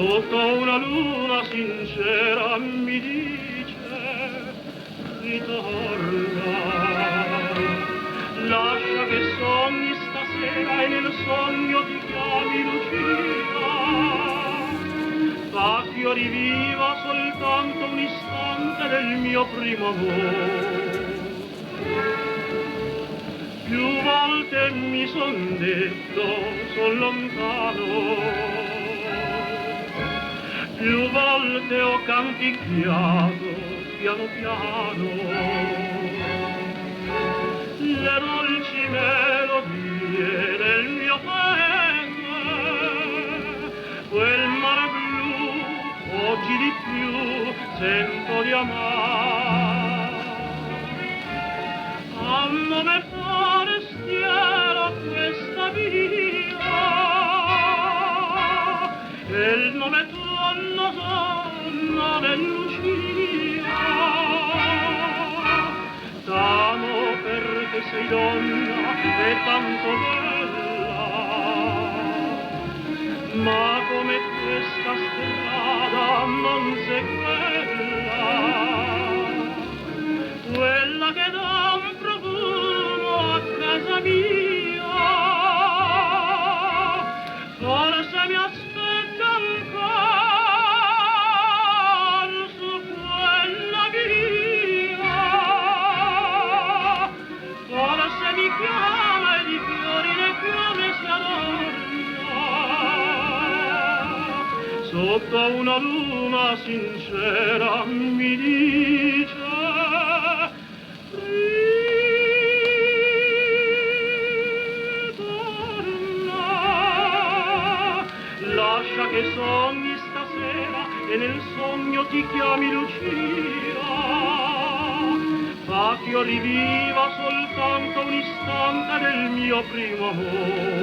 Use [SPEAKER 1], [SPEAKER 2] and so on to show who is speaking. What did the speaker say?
[SPEAKER 1] sotto una luna sincera mi dice ritorna, lascia che sogni stasera e nel sogno ti chiami Lucia, fa che io riviva soltanto un istante del mio primo amore. Più volte mi son detto son lontano, più volte ho canticchiato piano piano le dolci melodie del mio paese. Quel mare blu oggi di più sento di amare. A nome forestiero questa via, e il nome tuo sonno del Lucia. T'amo perché sei donna e tanto bella, ma come questa strada non sei quella che dà un profumo a casa mia. Forse mi aspetta ancora su quella via, forse mi chiama e di fiori le fiamme si adorna, sotto una luna sincera mi dice lascia che sogni stasera e nel sogno ti chiami Lucia, fa che io riviva soltanto un istante del mio primo amore.